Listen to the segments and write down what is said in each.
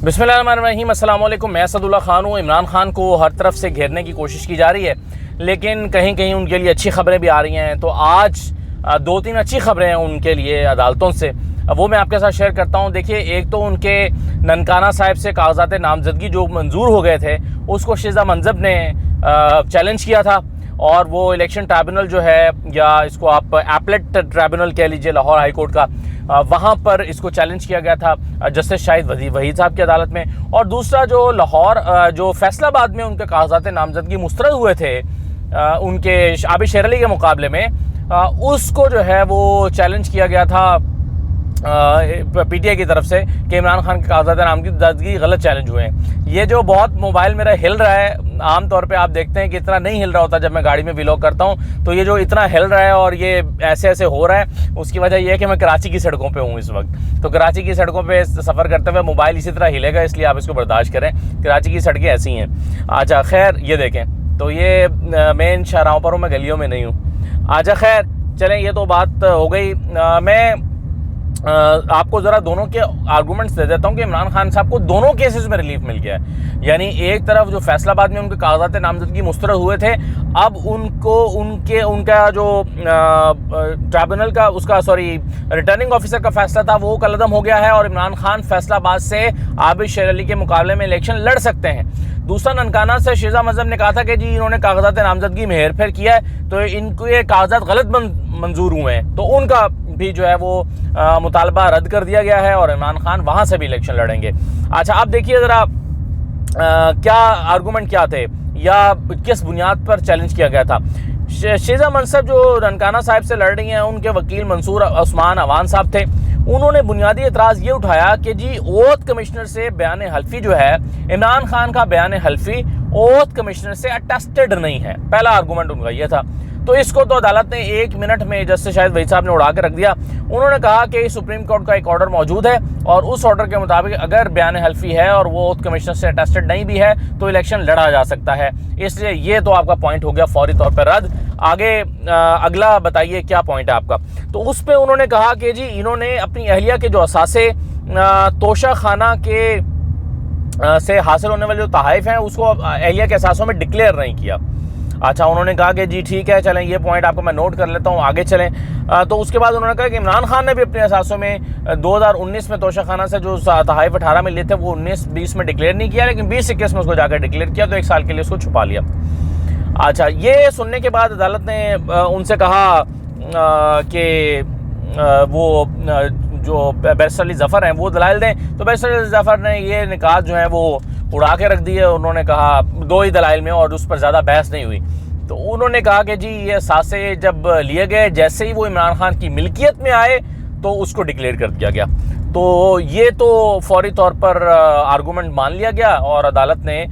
बिस्मिल्लाहिर्रहमानिर्रहीम, अस्सलाम वालेकुम। मैं असदुल्ला खान हूँ। इमरान खान को हर तरफ से घेरने की कोशिश की जा रही है, लेकिन कहीं कहीं उनके लिए अच्छी खबरें भी आ रही हैं। तो आज दो तीन अच्छी खबरें हैं उनके लिए अदालतों से, वो मैं आपके साथ शेयर करता हूँ। देखिए, एक तो उनके ननकाना साहिब से कागजात नामजदगी जो मंजूर हो गए थे, उसको शिजा मंजब ने चैलेंज किया था, और वो इलेक्शन ट्राइब्यूनल जो है, या इसको आप एपलेट ट्राइब्यूनल कह लीजिए, लाहौर हाई कोर्ट का, वहाँ पर इसको चैलेंज किया गया था जस्टिस शाहिद वहीद साहब की अदालत में। और दूसरा, जो लाहौर जो फैसलाबाद में उनके कागजात नामजदगी मुस्तरद हुए थे उनके आबिद शेर अली के मुकाबले में, उसको जो है वो चैलेंज किया गया था पीटीआई की तरफ से कि इमरान खान के कागजात नामजदगी गलत चैलेंज हुए हैं। ये जो बहुत मोबाइल मेरा हिल रहा है, आम तौर पे आप देखते हैं कि इतना नहीं हिल रहा होता जब मैं गाड़ी में व्लॉग करता हूँ, तो ये जो इतना हिल रहा है और ये ऐसे ऐसे हो रहा है, उसकी वजह यह है कि मैं कराची की सड़कों पे हूँ इस वक्त। तो कराची की सड़कों पे सफ़र करते हुए मोबाइल इसी तरह हिलेगा, इसलिए आप इसको बर्दाश्त करें। कराची की सड़कें ऐसी हैं। अच्छा, खैर, ये देखें, तो ये मेन शाहराहों पर हूँ, मैं गलियों में नहीं हूँ। अच्छा, खैर, चलें, ये तो बात हो गई। मैं आपको ज़रा दोनों के आर्गूमेंट्स दे देता हूँ कि इमरान खान साहब को दोनों केसेस में रिलीफ मिल गया है। यानी एक तरफ जो फैसलाबाद में उनके कागजात नामजदगी मुस्तरद हुए थे, अब उनका जो ट्राइब्यूनल का रिटर्निंग ऑफिसर का फैसला था, वो कलअदम हो गया है, और इमरान खान फैसलाबाद से आबिद शेर अली के मुकाबले में इलेक्शन लड़ सकते हैं। दूसरा, ननकाना से शिजा मंजब ने कहा था कि जी इन्होंने कागजात नामजदगी में हेर फेर किया है, तो इनको ये कागजात गलत मंजूर हुए हैं, तो उनका भी जो है वो मुतालबा रद्द कर दिया गया है, और इमरान खान वहां से भी इलेक्शन लड़ेंगे। अच्छा, आप देखिए ज़रा क्या आर्गूमेंट क्या थे, या किस बुनियाद पर चैलेंज किया गया था। शिजा मंसब जो ननकाना साहिब से लड़ रही हैं, उनके वकील मंसूर उस्मान अवान साहब थे। उन्होंने बुनियादी एतराज़ ये उठाया कि जी ओथ कमिश्नर से बयान हल्फी जो है, इमरान खान का बयान हल्फी ओथ कमिश्नर से अटेस्टेड नहीं है। पहला आर्गूमेंट उनका ये था। तो इसको तो अदालत ने 1 मिनट में जस्टिस शाहिद वहीद साहब ने उड़ा के रख दिया। उन्होंने कहा कि सुप्रीम कोर्ट का एक ऑर्डर मौजूद है, और उस ऑर्डर के मुताबिक अगर बयान हल्फी है और वो ओथ कमिश्नर से अटेस्टेड नहीं भी है, तो इलेक्शन लड़ा जा सकता है। इसलिए ये तो आपका पॉइंट हो गया फौरी तौर पर रद्द। आगे अगला बताइए क्या पॉइंट है आपका। तो उस पर उन्होंने कहा कि जी इन्होंने अपनी अहलिया के जो असासे तोशा खाना के से हासिल होने वाले जो तहाइफ हैं, उसको अहलिया के असासों में डिक्लेयर नहीं किया। अच्छा, उन्होंने कहा कि जी ठीक है, चलें, ये पॉइंट आपको मैं नोट कर लेता हूँ, आगे चलें। तो उसके बाद उन्होंने कहा कि इमरान खान ने भी अपने असासों में 2019 में तोशा खाना से जो तहाइफ 18 में लिए थे, वो 19-20 में डिक्लेयर नहीं किया, लेकिन 20-21 में उसको जाकर डिक्लेयर किया, तो 1 साल के लिए उसको छुपा लिया। अच्छा, ये सुनने के बाद अदालत ने उनसे कहा कि वो जो बैरिस्टर अली ज़फ़र हैं वो दलाइल दें। तो बैरिस्टर अली ज़फ़र ने ये निकात जो है वो उड़ा के रख दिए। उन्होंने कहा 2 ही दलाइल में, और उस पर ज़्यादा बहस नहीं हुई। तो उन्होंने कहा कि जी ये सासे जब लिए गए, जैसे ही वो इमरान खान की मिल्कियत में आए, तो उसको डिक्लेयर कर दिया गया। तो ये तो फौरी तौर पर आर्गूमेंट मान लिया गया, और अदालत ने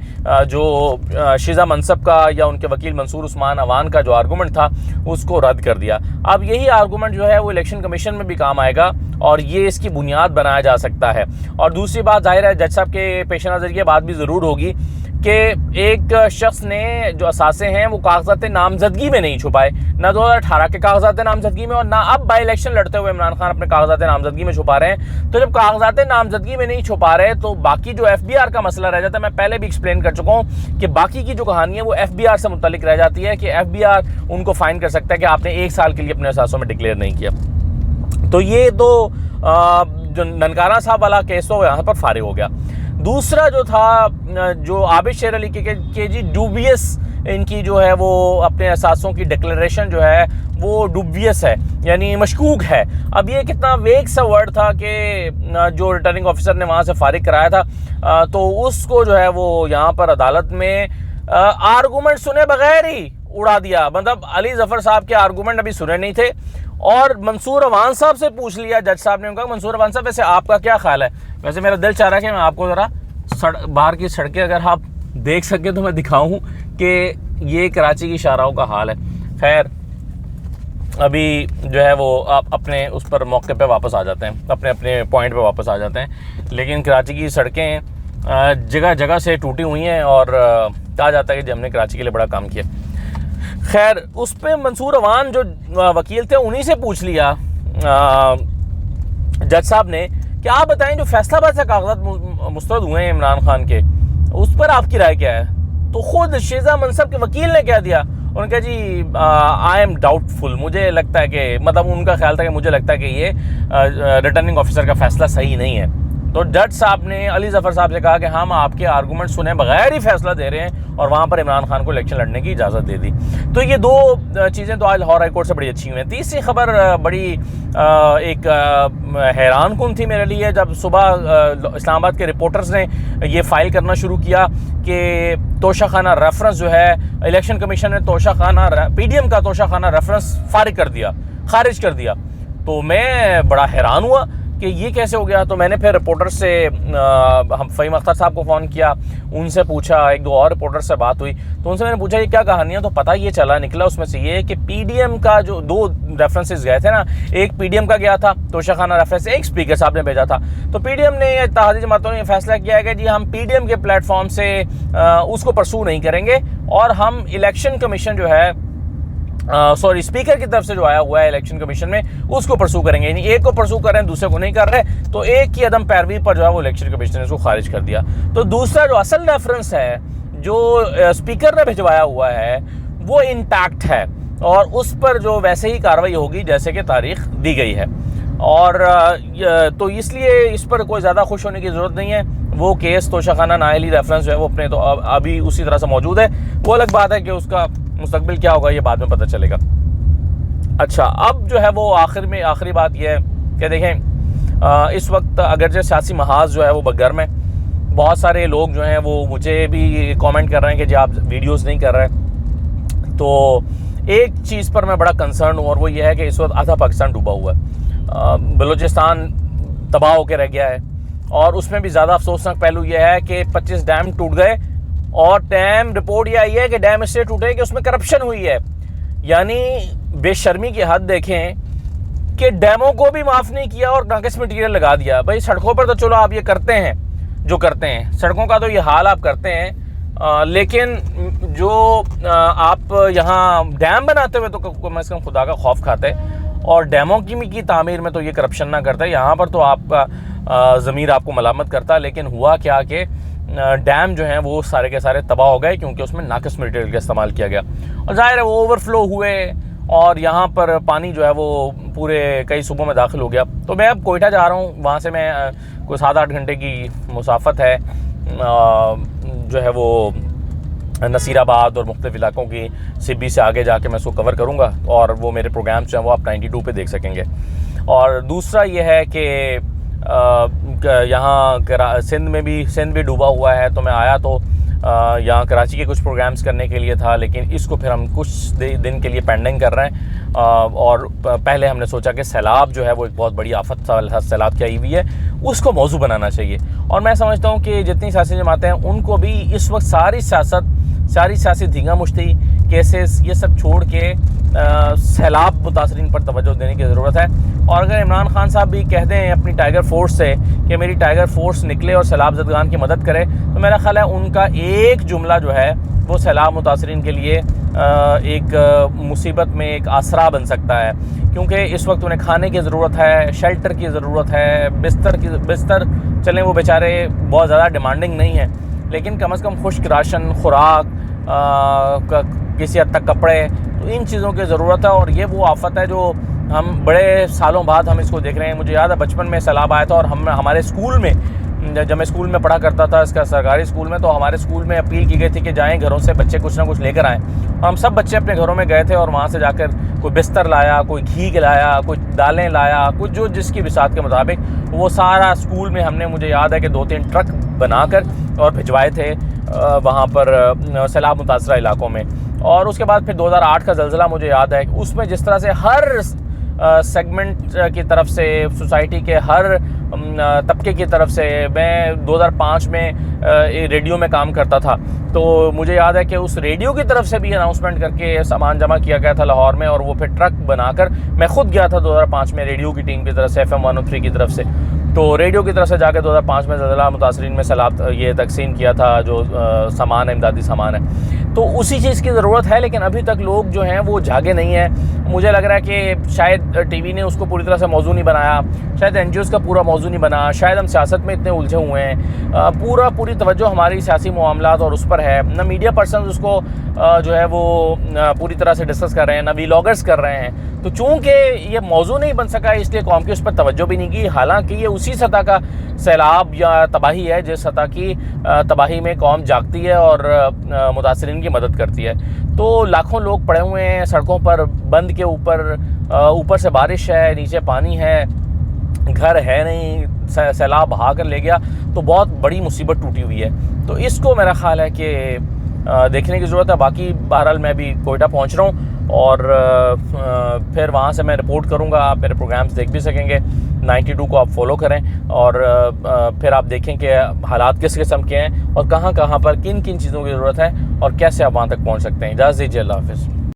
जो शिजा मंसब का या उनके वकील मंसूर उस्मान अवान का जो आर्गूमेंट था, उसको रद्द कर दिया। अब यही आर्गूमेंट जो है वो इलेक्शन कमीशन में भी काम आएगा, और ये इसकी बुनियाद बनाया जा सकता है। और दूसरी बात, जाहिर है जज साहब के पेश नज़र ये बात भी ज़रूर होगी कि एक शख्स ने जो असासे हैं वो कागजात नामजदगी में नहीं छुपाए, ना 2018 के कागजात नामजदगी में, और ना अब बाई इलेक्शन लड़ते हुए इमरान खान अपने कागजात नामजदगी में छुपा रहे हैं। तो जब कागजात नामजदगी में नहीं छुपा रहे, तो बाकी जो FBR का मसला रह जाता है। मैं पहले भी एक्सप्लेन कर चुका हूँ कि बाकी की जो कहानी है वो FBR से मुतालिक रह जाती है, कि FBR उनको फाइन कर सकता है कि आपने 1 साल के लिए अपने असासों में डिक्लेयर नहीं किया। तो ये तो जो ननकाना साहब वाला केस तो यहाँ पर फारिग हो गया। दूसरा जो था, जो आबिद शेर अली के जी डूबियस, इनकी जो है वो अपने असासों की डिक्लेरेशन जो है वो डूबियस है, यानी मशकूक है। अब ये कितना वेग सा वर्ड था कि जो रिटर्निंग ऑफिसर ने वहाँ से फारिग कराया था, तो उसको जो है वो यहाँ पर अदालत में आर्गूमेंट सुने बगैर ही उड़ा दिया। मतलब अली ज़फ़र साहब के आर्गूमेंट अभी सुने नहीं थे, और मंसूर अवान साहब से पूछ लिया जज साहब ने। उनका मंसूर अवान साहब, वैसे आपका क्या ख्याल है? वैसे मेरा दिल चाह रहा है कि मैं आपको ज़रा बाहर की सड़कें अगर आप देख सकें तो मैं दिखाऊं कि ये कराची की शाहराहों का हाल है। खैर, अभी जो है वो आप अपने उस पर मौके पे वापस आ जाते हैं, अपने अपने पॉइंट पे वापस आ जाते हैं। लेकिन कराची की सड़कें जगह जगह से टूटी हुई हैं, और कहा जाता है कि हमने कराची के लिए बड़ा काम किया। खैर, उस पर मंसूर अवान जो वकील थे, उन्हीं से पूछ लिया जज साहब ने क्या बताएं, जो फैसलाबाद से कागजात मुस्तरद हुए हैं इमरान खान के, उस पर आपकी राय क्या है? तो खुद शेजा मनसब के वकील ने कह दिया, उन्होंने कहा जी आई एम डाउटफुल, मुझे लगता है कि, मतलब उनका ख्याल था कि मुझे लगता है कि ये रिटर्निंग ऑफिसर का फैसला सही नहीं है। तो जज साहब ने अली जफ़र साहब से कहा कि हम आपके आर्गूमेंट सुने बगैर ही फैसला दे रहे हैं, और वहाँ पर इमरान खान को इलेक्शन लड़ने की इजाज़त दे दी। तो ये दो चीज़ें तो आज लाहौर हाई कोर्ट से बड़ी अच्छी हुई हैं। तीसरी खबर बड़ी एक हैरान कुन थी मेरे लिए, जब सुबह इस्लामाबाद के रिपोर्टर्स ने ये फाइल करना शुरू किया कि तोशाखाना रेफरेंस जो है, इलेक्शन कमीशन ने तोशाखाना PDM का तोशाखाना रेफरेंस खारिज कर दिया। तो मैं बड़ा हैरान हुआ कि ये कैसे हो गया। तो मैंने फिर रिपोर्टर से हम फ़हीम अख्तर साहब को फ़ोन किया, उनसे पूछा, एक दो और रिपोर्टर से बात हुई, तो उनसे मैंने पूछा ये क्या कहानी है। तो पता ये निकला उसमें से ये कि PDM का जो दो रेफरेंसेस गए थे ना, एक PDM का गया था तोशाखाना रेफरेंस, एक स्पीकर साहब ने भेजा था। तो PDM ने, इत्तेहादी जमातों ने फैसला किया है कि जी हम PDM के प्लेटफॉर्म से उसको परसू नहीं करेंगे, और हम इलेक्शन कमीशन जो है स्पीकर की तरफ से जो आया हुआ है इलेक्शन कमीशन में, उसको परसू करेंगे। यानी एक को परसू कर रहे हैं, दूसरे को नहीं कर रहे, तो एक की अदम पैरवी पर जो है वो इलेक्शन कमीशन ने उसको खारिज कर दिया। तो दूसरा जो असल रेफरेंस है जो स्पीकर ने भिजवाया हुआ है वो इंटैक्ट है, और उस पर जो वैसे ही कार्रवाई होगी जैसे कि तारीख दी गई है। और तो इसलिए इस पर कोई ज़्यादा खुश होने की ज़रूरत नहीं है। वो केस तोशाखाना नायली रेफरेंस जो है वो अपने तो अभी उसी तरह से मौजूद है। वो अलग बात है कि उसका मुस्तकबिल क्या होगा ये बाद में पता चलेगा। अच्छा, अब जो है वो आखिरी बात यह है कि देखें, इस वक्त अगरचे सियासी महाज जो है वो गर्म है। बहुत सारे लोग जो हैं वो मुझे भी कमेंट कर रहे हैं कि जी आप वीडियोस नहीं कर रहे। तो एक चीज़ पर मैं बड़ा कंसर्न हूँ, और वो ये है कि इस वक्त आधा पाकिस्तान डूबा हुआ है। बलूचिस्तान तबाह होकर रह गया है, और उसमें भी ज़्यादा अफसोसनाक पहलू यह है कि 25 डैम टूट गए, और डैम रिपोर्ट ये आई है कि डैम इससे टूटे कि उसमें करप्शन हुई है। यानी बेशर्मी की हद देखें कि डैमों को भी माफ़ नहीं किया और नाकिस मटीरियल लगा दिया। भाई सड़कों पर तो चलो आप ये करते हैं, जो करते हैं सड़कों का तो ये हाल आप करते हैं, लेकिन जो आप यहाँ डैम बनाते हुए तो कम से कम खुदा का खौफ खाते, और डैमों की तामीर में तो ये करप्शन ना करता। यहाँ पर तो आपका ज़मीर आपको मलामत करता। लेकिन हुआ क्या कि डैम जो हैं वो सारे के सारे तबाह हो गए, क्योंकि उसमें नाकिस मटीरियल का इस्तेमाल किया गया, और ज़ाहिर है वो ओवरफ्लो हुए, और यहाँ पर पानी जो है वो पूरे कई सूबों में दाखिल हो गया। तो मैं अब कोयटा जा रहा हूँ, वहाँ से मैं कोई 7-8 घंटे की मुसाफत है, जो है वो नसीराबाद और मुख्तलिफ इलाकों की सिब्बी से आगे जाके मैं उसको कवर करूँगा, और वो मेरे प्रोग्राम्स जो हैं वो आप 92 पे देख सकेंगे। और दूसरा ये है कि यहाँ सिंध भी डूबा हुआ है। तो मैं आया तो यहाँ कराची के कुछ प्रोग्राम्स करने के लिए था, लेकिन इसको फिर हम कुछ दिन के लिए पेंडिंग कर रहे हैं। और पहले हमने सोचा कि सैलाब जो है वो एक बहुत बड़ी आफत, सैलाब की आई हुई है, उसको मौजू बनाना चाहिए। और मैं समझता हूँ कि जितनी सियासी जमातें हैं उनको भी इस वक्त सारी सियासी धींगा मुश्ती केसेस ये सब छोड़ के सैलाब मुतासरीन पर तवज्जो देने की ज़रूरत है। और अगर इमरान खान साहब भी कह दें अपनी टाइगर फोर्स से कि मेरी टाइगर फोर्स निकले और सैलाब ज़दगान की मदद करे, तो मेरा ख्याल है उनका एक जुमला जो है वो सैलाब मुतासरीन के लिए एक मुसीबत में एक आसरा बन सकता है। क्योंकि इस वक्त उन्हें खाने की ज़रूरत है, शेल्टर की ज़रूरत है, बिस्तर चलें वो बेचारे बहुत ज़्यादा डिमांडिंग नहीं है, लेकिन कम से कम खुश्क राशन, खुराक, किसी हद तक कपड़े, तो इन चीज़ों की ज़रूरत है। और ये वो आफत है जो हम बड़े सालों बाद हम इसको देख रहे हैं। मुझे याद है बचपन में सैलाब आया था, और हमारे स्कूल में, जब मैं स्कूल में पढ़ा करता था, इसका सरकारी स्कूल में, तो हमारे स्कूल में अपील की गई थी कि जाएं घरों से बच्चे कुछ ना कुछ लेकर आएँ। और हम सब बच्चे अपने घरों में गए थे, और वहाँ से जाकर कोई बिस्तर लाया, कोई घी लाया, कोई दालें लाया, कुछ जो जिसकी बिसात के मुताबिक, वो सारा स्कूल में हमने, मुझे याद है कि 2-3 ट्रक बनाकर और भिजवाए थे वहाँ पर सैलाब मुतासरा इलाकों में। और उसके बाद फिर 2008 का ज़लज़ला मुझे याद है, उसमें जिस तरह से हर सेगमेंट की तरफ से, सोसाइटी के हर तबके की तरफ से, मैं 2005 में रेडियो में काम करता था, तो मुझे याद है कि उस रेडियो की तरफ से भी अनाउंसमेंट करके सामान जमा किया गया था लाहौर में, और वो फिर ट्रक बनाकर मैं खुद गया था 2005 में रेडियो की टीम की तरफ से, FM 103 की तरफ से। तो रेडियो की तरफ से जाकर 2005 में ज़लज़ला मुतासरीन में सैलाब ये तकसीम किया था, जो सामान है, इमदादी सामान है। तो उसी चीज़ की ज़रूरत है, लेकिन अभी तक लोग जो हैं वो जागे नहीं हैं। मुझे लग रहा है कि शायद टीवी ने उसको पूरी तरह से मौजू नहीं बनाया, शायद एनजीओज़ का पूरा मौजू नहीं बना, शायद हम सियासत में इतने उलझे हुए हैं, पूरी तवज्जो हमारी सियासी मामलात और उस पर है, ना मीडिया पर्सन उसको जो है वो पूरी तरह से डिस्कस कर रहे हैं, ना व्लॉगर्स कर रहे हैं। तो चूँकि ये मौजू नहीं बन सका, इसलिए कौम की उस पर तवज्जो भी नहीं की। हालांकि ये उसी सतह का सैलाब या तबाही है जिस सतह की तबाही में कौम जागती है और मुतासरीन की मदद करती है। तो लाखों लोग पड़े हुए हैं सड़कों पर, बंद के ऊपर से बारिश है, नीचे पानी है, घर है नहीं, सैलाब बहा कर ले गया, तो बहुत बड़ी मुसीबत टूटी हुई है। तो इसको मेरा ख्याल है कि देखने की ज़रूरत है। बाकी बहरहाल मैं भी कोयटा पहुंच रहा हूं और फिर वहां से मैं रिपोर्ट करूंगा। आप मेरे प्रोग्राम्स देख भी सकेंगे। 92 को आप फॉलो करें और फिर आप देखें कि हालात किस किस्म के हैं और कहां पर किन किन चीज़ों की ज़रूरत है और कैसे आप वहां तक पहुंच सकते हैं। इजाज़त दीजिए, अल्लाह हाफ़िज़।